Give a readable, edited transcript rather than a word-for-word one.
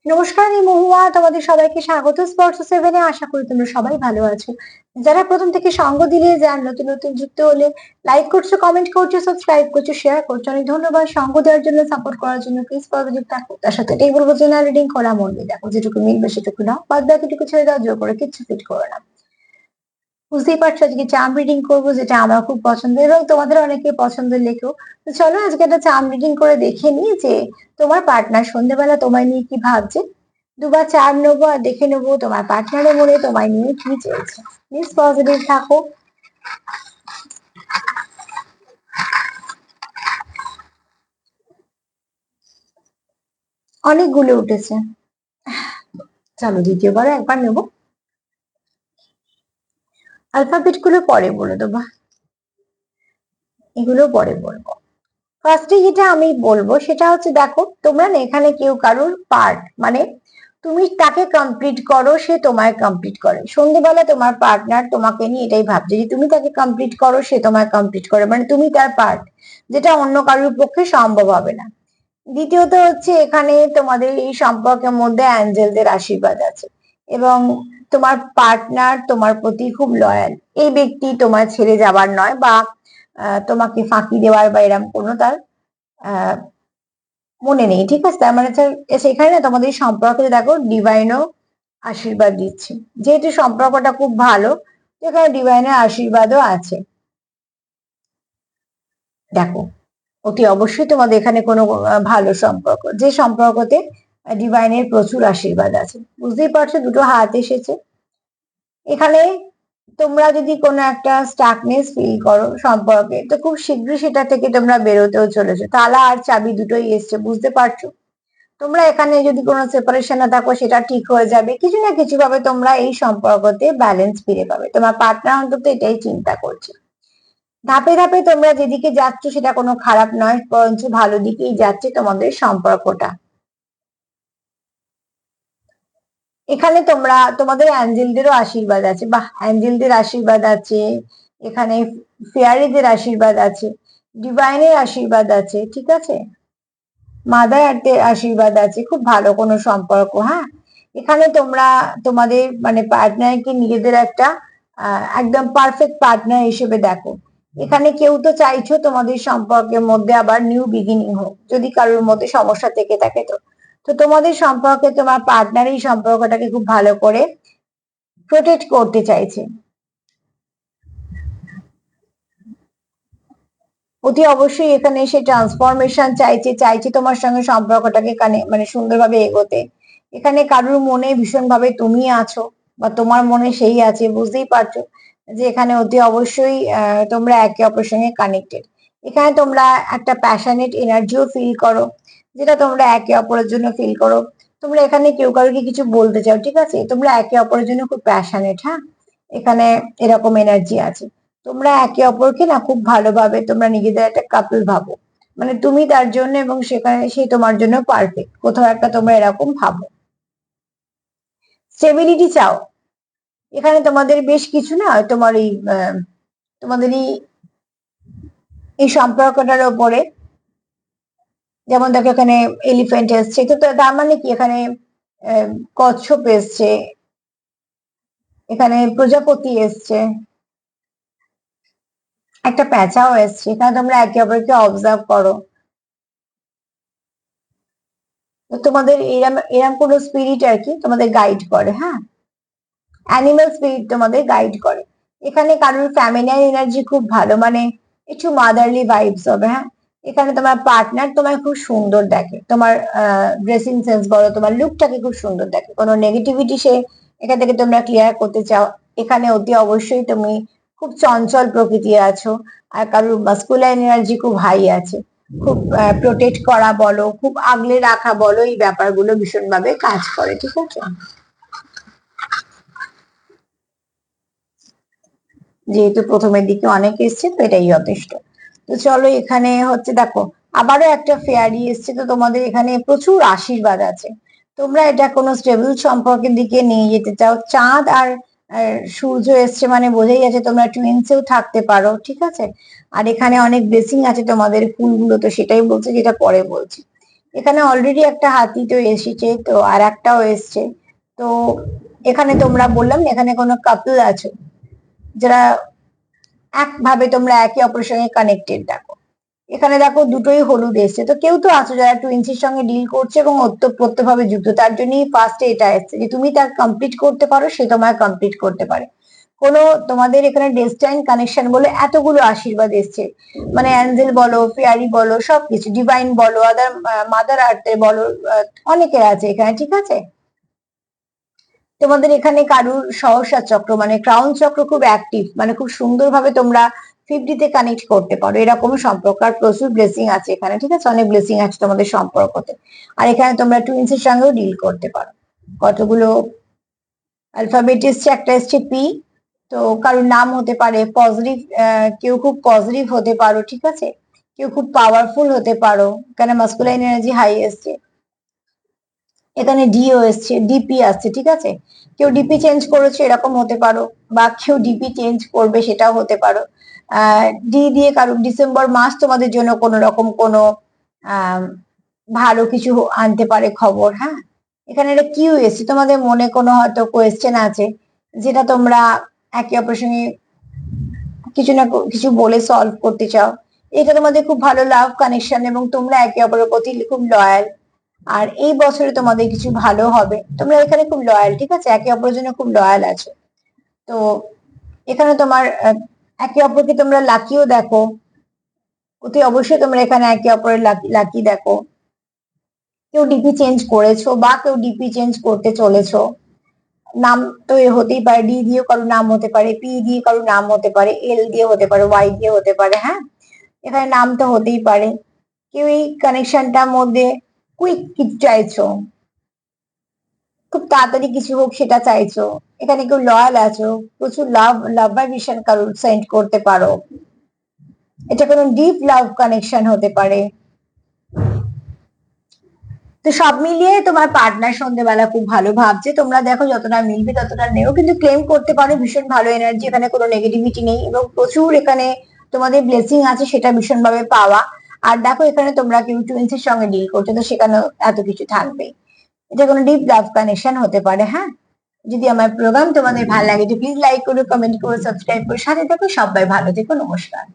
নমস্কার, আমি মহুয়া। তোমাদের সবাইকে স্বাগত স্পর্শ সেভেনে। আশা করি তোমরা সবাই ভালো আছো। যারা প্রথম থেকে সঙ্গ দিলে, যারা নতুন নতুন যুক্ত হলে, লাইক করছো, কমেন্ট করছো, সাবস্ক্রাইব করছো, শেয়ার করছো, অনেক ধন্যবাদ। সঙ্গ দেওয়ার জন্য, সাপোর্ট করার জন্য প্লিজ পজিটিভ থাকো। তার সাথে এটাই বলবো যে না, রিডিং করা মন দিয়ে দেখো, যেটুকু মিলবে সেটুকু নাও, বাদ বাকিটুকু ছেড়ে দাও, জোর করে কিচ্ছু ফিট করো না। বুঝতেই পারছো আজকে চার্ম রিডিং করবো, যেটা আমার খুব পছন্দ এবং তোমাদের অনেকে পছন্দের লেখো। তো চলো আজকে একটা চার্ম রিডিং করে দেখে নিই যে তোমার পার্টনার সন্ধ্যেবেলা তোমায় নিয়ে কি ভাবছে। দুবার চার্ম নেবো আর দেখে নেবো তোমার পার্টনারের মনে তোমায় নিয়ে কি চলছে। প্লিজ পজিটিভ থাকো। অনেকগুলো উঠেছে। চলো দ্বিতীয়বার একবার নেবো। অ্যালফাবেট গুলো পরে বলে দেবো, এগুলো পরে বলবো। ফার্স্টে যেটা আমি বলবো সেটা হচ্ছে, দেখো তোমরা না এখানে কেউ কারোর পার্ট, মানে তুমি তাকে কমপ্লিট করো, সে তোমায় কমপ্লিট করে। সন্ধ্যেবেলা তোমার পার্টনার তোমাকে নিয়ে এটাই ভাবছে যে তুমি তাকে কমপ্লিট করো, সে তোমায় কমপ্লিট করে, মানে তুমি তার পার্ট, যেটা অন্য কারোর পক্ষে সম্ভব হবে না। দ্বিতীয়ত হচ্ছে, এখানে তোমাদের এই সম্পর্কের মধ্যে অ্যাঞ্জেলদের আশীর্বাদ আছে এবং তোমার পার্টনার তোমার প্রতি খুব লয়াল। এই ব্যক্তি তোমার ছেড়ে যাবার নয় বা তোমাকে ফাঁকি দেওয়ার বা এরম কোনো তার আহ মনে নেই, ঠিক আছে। তার মানে সেখানে না তোমাদের সম্পর্কে দেখো ডিভাইনও আশীর্বাদ দিচ্ছে। যেহেতু সম্পর্কটা খুব ভালো, সেখানে ডিভাইনের আশীর্বাদও আছে। দেখো, অতি অবশ্যই তোমাদের এখানে কোনো ভালো সম্পর্ক, যে সম্পর্কতে ডিভাইনের প্রচুর আশীর্বাদ আছে। বুঝতেই পারছো, দুটো হাত এসেছে এখানে। তোমরা যদি কোনো একটা স্টাকনেস ফিল করো সম্পর্কে, তো খুব শীঘ্রই সেটা থেকে তোমরা বেরোতেও চলেছো। তালা আর চাবি দুটোই এসছে, বুঝতে পারছো। তোমরা এখানে যদি কোনো সেপারেশনে থাকো, সেটা ঠিক হয়ে যাবে। কিছু না কিছু ভাবে তোমরা এই সম্পর্কতে ব্যালেন্স ফিরে পাবে। তোমার পার্টনার অন্তত এটাই চিন্তা করছে। ধাপে ধাপে তোমরা যেদিকে যাচ্ছ সেটা কোনো খারাপ নয়, বরঞ্চ ভালো দিকেই যাচ্ছে তোমাদের সম্পর্কটা। এখানে তোমরা তোমাদের অ্যাঞ্জেলদেরও আশীর্বাদ আছে, বা অ্যাঞ্জেলদের আশীর্বাদ আছে, এখানে ফেয়ারিদের আশীর্বাদ আছে, ডিভাইনের আশীর্বাদ আছে, ঠিক আছে, মাদার আর্থের আশীর্বাদ আছে। খুব ভালো কোনো সম্পর্ক। হ্যাঁ, এখানে তোমরা তোমাদের মানে পার্টনারকে নিজেদের একটা একদম পারফেক্ট পার্টনার হিসেবে দেখো। এখানে কেউ তো চাইছো তোমাদের সম্পর্কের মধ্যে আবার নিউ বিগিনিং হোক, যদি কারোর মধ্যে সমস্যা থেকে থাকে। তো তো তোমাদের সম্পর্কে তোমার পার্টনার এই সম্পর্কটাকে খুব ভালো করে প্রোটেক্ট করতে চাইছে। অতি অবশ্যই এখানে সে ট্রান্সফরমেশন চাইছে, চাইছে তোমার সঙ্গে সম্পর্কটাকে মানে সুন্দরভাবে এগোতে। এখানে কারোর মনে ভীষণ ভাবে তুমি আছো বা তোমার মনে সেই আছে, বুঝতেই পারছো যে এখানে অতি অবশ্যই তোমরা একে অপরের সঙ্গে কানেক্টেড। এখানে তোমরা একটা প্যাশনেট এনার্জিও ফিল করো, যেটা তোমরা একে অপরের জন্য ফিল করো। তোমরা এখানে কেউ কারোকে কিছু বলতে চাও, ঠিক আছে, তোমরা একে অপরের জন্য খুব প্যাশনেট। হ্যাঁ, এখানে এরকম এনার্জি আছে। তোমরা একে অপরকে না খুব ভালোভাবে তোমরা নিজেদের একটা কাপল ভাবো, মানে তুমি তার জন্য এবং সেখানে সে তোমার জন্য পারফেক্ট, কোথাও একটা তোমরা এরকম ভাবো। স্টেবিলিটি চাও। এখানে তোমাদের বেশ কিছু না, তোমার এই তোমাদের এই সম্পর্কটার ওপরে, যেমন দেখো এখানে এলিফ্যান্ট এসছে, তো তার মানে কি, এখানে কচ্ছপ এসছে, এখানে প্রজাপতি এসছে, একটা প্যাঁচাও এসছে। এখানে তোমরা একে অপরকে অবজার্ভ করো। তো তোমাদের এরম এরম কোনো স্পিরিট আর কি তোমাদের গাইড করে। হ্যাঁ, অ্যানিমাল স্পিরিট তোমাদের গাইড করে। এখানে কারোর ফ্যামিলিয়ার এনার্জি খুব ভালো, মানে একটু মাদারলি ভাইবস হবে। হ্যাঁ, এখানে তোমার পার্টনার তোমায় খুব সুন্দর দেখে, তোমার ড্রেসিং সেন্স বলো, তোমার লুকটাকে খুব সুন্দর দেখে। কোনো নেগেটিভিটি সে এখান থেকে তোমরা ক্লিয়ার করতে চাও। এখানে অতি অবশ্যই তুমি খুব চঞ্চল প্রকৃতি আছো, আর কারোর মাস্কুলাইন এনার্জি খুব হাই আছে। খুব প্রোটেক্ট করা বলো, খুব আগলে রাখা বলো, এই ব্যাপারগুলো ভীষণভাবে কাজ করে, ঠিক আছে। যেহেতু প্রথমের দিকে অনেক এসছে, তো এটাই যথেষ্ট। তো চলো, এখানে হচ্ছে দেখো আবারও একটা ফেয়ারি এসছে। তো তোমাদের এখানে প্রচুর আশীর্বাদ আছে। তোমরা এটা কোনো স্টেবল সম্পর্কের দিকে নিয়ে যেতে চাও। চাঁদ আর সূর্য এসছে, মানে বোঝাই যাচ্ছে তোমরা টুইন্সেও থাকতে পারো, ঠিক আছে। আর এখানে অনেক ব্লেসিং আছে তোমাদের ফুলগুলো, তো সেটাই বলছে, যেটা পরে বলছি। এখানে অলরেডি একটা হাতি তো এসেছে, তো আর একটাও এসছে। তো এখানে তোমরা বললাম এখানে কোনো কাপল আছো যারা একভাবে তোমরা একে অপরের সঙ্গে কানেক্টেড দেখো। এখানে দেখো দুটোই হলুদ এসছে, তো কেউ তো আছো যারা টুইন্সের সঙ্গে ডিল করছে এবং ওতপ্রোতভাবে যুক্ত, তার জন্যই ফার্স্টে এটা এসছে যে তুমি তার কমপ্লিট করতে পারো, সে তোমায় কমপ্লিট করতে পারে। কোনো তোমাদের এখানে ডেস্টাইন কানেকশন বলে এতগুলো আশীর্বাদ এসছে, মানে অ্যাঞ্জেল বলো, ফেয়ারি বলো, সবকিছু ডিভাইন বলো, আদার মাদার আর্থে বলো, অনেকের আছে এখানে, ঠিক আছে। তোমাদের এখানে কারুর সহসা চক্র মানে ক্রাউন চক্র খুব অ্যাক্টিভ, মানে খুব সুন্দরভাবে তোমরা 50-তে কানেক্ট করতে পারো, এরকম সম্পর্ক। আর প্রচুর ব্লেসিং আছে এখানে, ঠিক আছে, অনেক ব্লেসিং আছে তোমাদের সম্পর্কতে। আর এখানে তোমরা টুইন্স এর সঙ্গেও ডিল করতে পারো। কতগুলো অ্যালফাবেট এসছে, একটা এসছে পি। তো কারোর নাম হতে পারে পজিটিভ, কেউ খুব পজিটিভ হতে পারো, ঠিক আছে, কেউ খুব পাওয়ারফুল হতে পারো, এখানে মাস্কুলাইন এনার্জি হাই এসছে। এখানে ডিও এসছে, ডিপি আসছে, ঠিক আছে, কেউ ডিপি চেঞ্জ করেছে এরকম হতে পারো, বা কেউ ডিপি চেঞ্জ করবে সেটাও হতে পারো। ডি দিয়ে কারণ ডিসেম্বর মাস তোমাদের জন্য কোনো রকম কোনো আহ ভালো কিছু আনতে পারে খবর, হ্যাঁ। এখানে একটা কিউ এসছে, তোমাদের মনে কোনো হয়তো কোয়েশ্চেন আছে যেটা তোমরা একে অপরের সঙ্গে কিছু না কিছু বলে সলভ করতে চাও। এটা তোমাদের খুব ভালো লাভ কানেকশন এবং তোমরা একে অপরের প্রতি খুব লয়াল। আর এই বছরে তোমাদের কিছু ভালো হবে, তোমরা এখানে খুব লয়াল, ঠিক আছে, একে অপরের জন্য খুব লয়াল আছো। তো এখানে তোমার একে অপরকে তোমরা লাকিও দেখো, অতি অবশ্যই তোমরা এখানে একে অপরের লাকি দেখো। কেউ ডিপি চেঞ্জ করেছো বা কেউ ডিপি চেঞ্জ করতে চলেছো। নাম তো এ হতেই পারে, ডি দিয়ে কারো নাম হতে পারে, পি দিয়ে কারো নাম হতে পারে, এল দিয়ে হতে পারে, ওয়াই দিয়ে হতে পারে, হ্যাঁ। এখানে নাম তো হতেই পারে। কেউ এই কানেকশনটার মধ্যে কুইক কিছু চাইছো, খুব তাড়াতাড়ি কিছু হোক সেটা চাইছো। এখানে কেউ লয়াল আছো, প্রচুর লাভ ভাইব্রেশন কারোর সেন্ড করতে পারো। এটা কোনো ডিপ লাভ কানেকশন হতে পারে। তো সব মিলিয়ে তোমার পার্টনার সন্ধ্যেবেলা খুব ভালো ভাবছে, তোমরা দেখো যতটা মিলবে ততটা নেও, কিন্তু ক্লেম করতে পারো ভীষণ ভালো এনার্জি, এখানে কোনো নেগেটিভিটি নেই এবং প্রচুর এখানে তোমাদের ব্লেসিং আছে, সেটা ভীষণ ভাবে পাওয়া। আর দেখো এখানে তোমরা কেউ টুইন্স এর সঙ্গে ডিল করছো, তো সেখানে এত কিছু থাকবে। এটা কোনো ডিপ লাভ কানেকশন হতে পারে, হ্যাঁ। যদি আমার প্রোগ্রাম তোমাদের ভালো লাগে তো প্লিজ লাইক করো, কমেন্ট করো, সাবস্ক্রাইব করো, সাথে থাকো। সবাই ভালো থেকো, নমস্কার।